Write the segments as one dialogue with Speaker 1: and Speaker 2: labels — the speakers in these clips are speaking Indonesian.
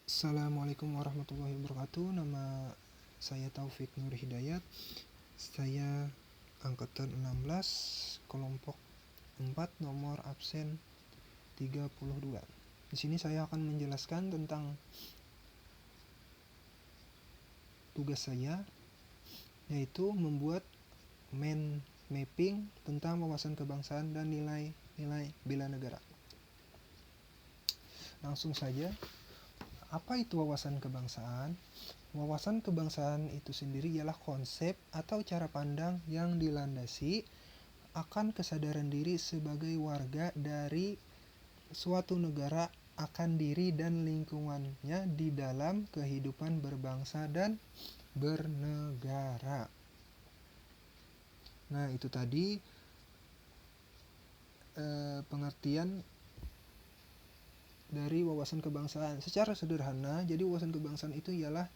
Speaker 1: Assalamualaikum warahmatullahi wabarakatuh. Nama saya Taufik Nur Hidayat. Saya angkatan 16, kelompok 4, nomor absen 32. Di sini saya akan menjelaskan tentang tugas saya, yaitu membuat mind mapping tentang wawasan kebangsaan dan nilai-nilai bela negara. Langsung saja. Apa itu wawasan kebangsaan? Wawasan kebangsaan itu sendiri ialah konsep atau cara pandang yang dilandasi akan kesadaran diri sebagai warga dari suatu negara akan diri dan lingkungannya di dalam kehidupan berbangsa dan bernegara. Nah, itu tadi pengertian dari wawasan kebangsaan. Secara sederhana, jadi wawasan kebangsaan itu ialah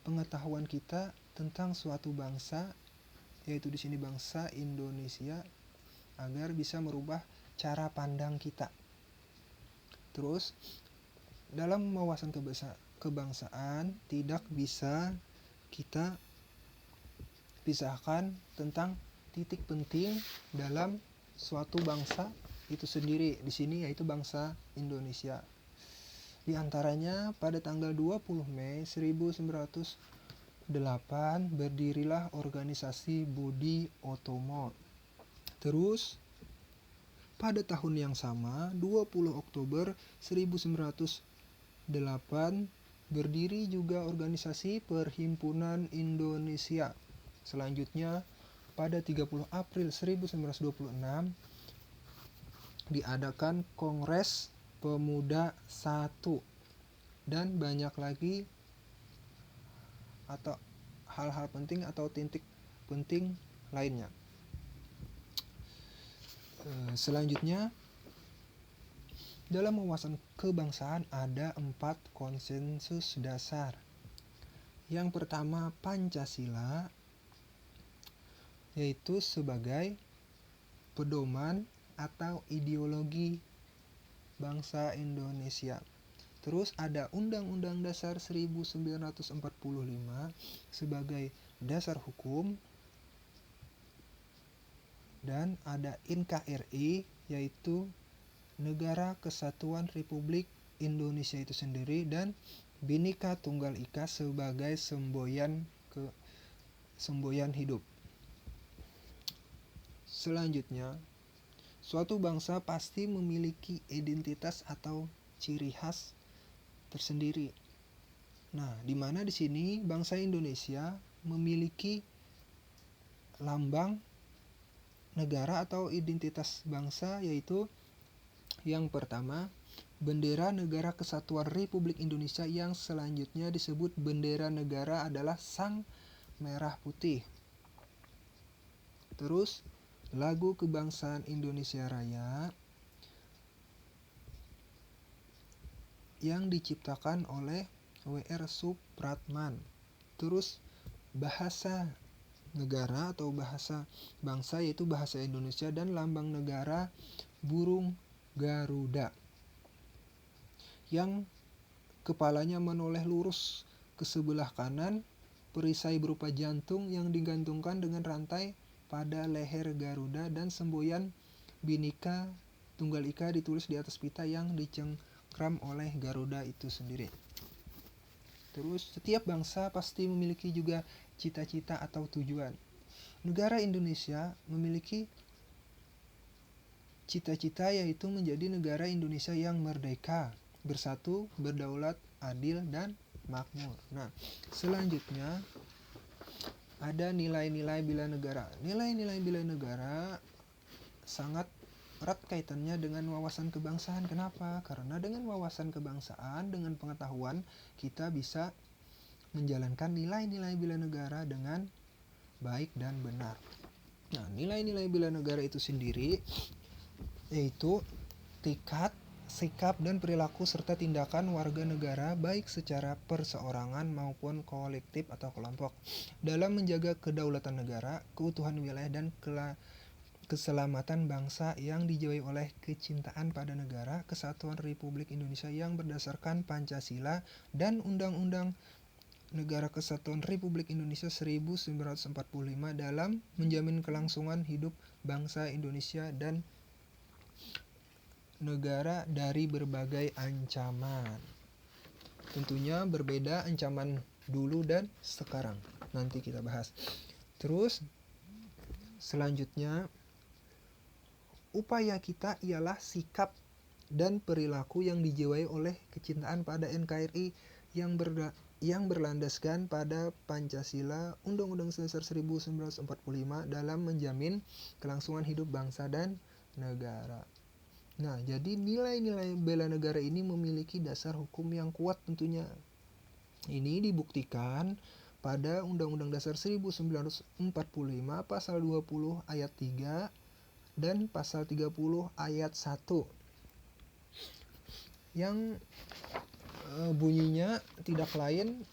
Speaker 1: pengetahuan kita tentang suatu bangsa, yaitu di sini bangsa Indonesia, agar bisa merubah cara pandang kita. Terus, dalam wawasan kebangsaan tidak bisa kita pisahkan tentang titik penting dalam suatu bangsa itu sendiri, di sini yaitu bangsa Indonesia. Di antaranya pada tanggal 20 Mei 1908 berdirilah organisasi Budi Utomo. Terus pada tahun yang sama, 20 Oktober 1908 berdiri juga organisasi Perhimpunan Indonesia. Selanjutnya pada 30 April 1926 diadakan Kongres Pemuda 1 dan banyak lagi atau hal-hal penting atau titik penting lainnya. Selanjutnya, dalam wawasan kebangsaan ada 4 konsensus dasar. Yang pertama, Pancasila, yaitu sebagai pedoman atau ideologi bangsa Indonesia. Terus ada Undang-Undang Dasar 1945 sebagai dasar hukum, dan ada NKRI, yaitu Negara Kesatuan Republik Indonesia itu sendiri, dan Bhinneka Tunggal Ika sebagai semboyan hidup. Selanjutnya, suatu bangsa pasti memiliki identitas atau ciri khas tersendiri. Nah, di mana di sini bangsa Indonesia memiliki lambang negara atau identitas bangsa, yaitu yang pertama, bendera Negara Kesatuan Republik Indonesia, yang selanjutnya disebut bendera negara adalah sang merah putih. Terus lagu kebangsaan Indonesia Raya yang diciptakan oleh W.R. Supratman. Terus bahasa negara atau bahasa bangsa yaitu bahasa Indonesia, dan lambang negara burung Garuda yang kepalanya menoleh lurus ke sebelah kanan, perisai berupa jantung yang digantungkan dengan rantai pada leher Garuda, dan semboyan Bhinneka Tunggal Ika ditulis di atas pita yang dicengkram oleh Garuda itu sendiri. Terus setiap bangsa pasti memiliki juga cita-cita atau tujuan. Negara Indonesia memiliki cita-cita, yaitu menjadi negara Indonesia yang merdeka, bersatu, berdaulat, adil, dan makmur. Nah, selanjutnya ada nilai-nilai bela negara. Nilai-nilai bela negara sangat erat kaitannya dengan wawasan kebangsaan. Kenapa? Karena dengan wawasan kebangsaan, dengan pengetahuan, kita bisa menjalankan nilai-nilai bela negara dengan baik dan benar. Nah, nilai-nilai bela negara itu sendiri yaitu tekad, sikap, dan perilaku serta tindakan warga negara baik secara perseorangan maupun kolektif atau kelompok dalam menjaga kedaulatan negara, keutuhan wilayah, dan keselamatan bangsa yang dijiwai oleh kecintaan pada negara kesatuan Republik Indonesia yang berdasarkan Pancasila dan Undang-Undang Negara Kesatuan Republik Indonesia 1945 dalam menjamin kelangsungan hidup bangsa Indonesia dan negara dari berbagai ancaman. Tentunya berbeda ancaman dulu dan sekarang. Nanti kita bahas. Terus selanjutnya, upaya kita ialah sikap dan perilaku yang dijiwai oleh kecintaan pada NKRI yang berlandaskan pada Pancasila, Undang-Undang Dasar 1945 dalam menjamin kelangsungan hidup bangsa dan negara. Nah, jadi nilai-nilai bela negara ini memiliki dasar hukum yang kuat tentunya. Ini dibuktikan pada Undang-Undang Dasar 1945 pasal 20 ayat 3 dan pasal 30 ayat 1 yang bunyinya tidak lain,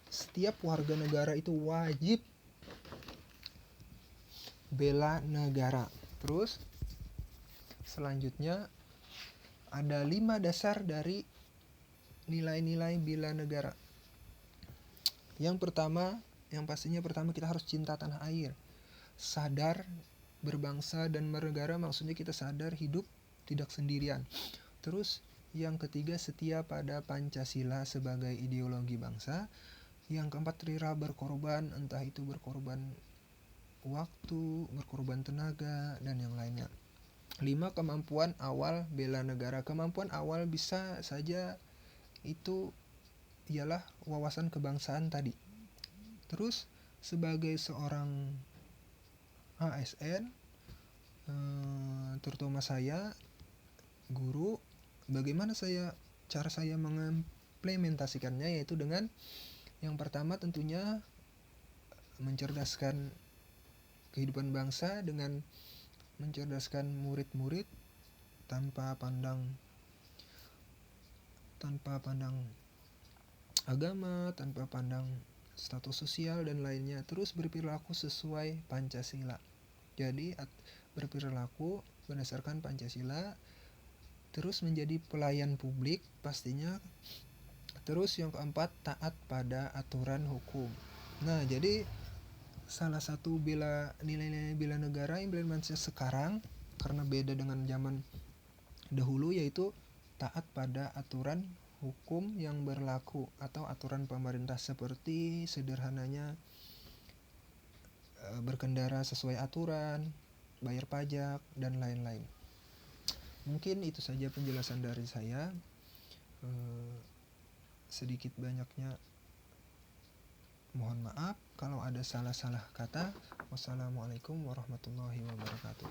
Speaker 1: setiap warga negara itu wajib bela negara. Terus selanjutnya ada 5 dasar dari nilai-nilai bela negara. Yang pertama, yang pastinya pertama kita harus cinta tanah air. Sadar berbangsa dan bernegara, maksudnya kita sadar hidup tidak sendirian. Terus yang ketiga, setia pada Pancasila sebagai ideologi bangsa. Yang keempat, rela berkorban, entah itu berkorban waktu, berkorban tenaga, dan yang lainnya. 5. Kemampuan awal bela negara. Kemampuan awal bisa saja itu ialah wawasan kebangsaan tadi. Terus sebagai seorang ASN, terutama saya guru, bagaimana cara saya mengimplementasikannya, yaitu dengan yang pertama tentunya mencerdaskan kehidupan bangsa dengan mencerdaskan murid-murid tanpa pandang agama, tanpa pandang status sosial dan lainnya. Terus berperilaku sesuai Pancasila. Jadi berperilaku berdasarkan Pancasila. Terus menjadi pelayan publik pastinya. Terus yang keempat, taat pada aturan hukum. Nah, jadi salah satu nilai-nilai bela negara implementasinya sekarang karena beda dengan zaman dahulu, yaitu taat pada aturan hukum yang berlaku atau aturan pemerintah, seperti sederhananya berkendara sesuai aturan, bayar pajak, dan lain-lain. Mungkin itu saja penjelasan dari saya. Sedikit banyaknya mohon maaf kalau ada salah-salah kata. Wassalamualaikum warahmatullahi wabarakatuh.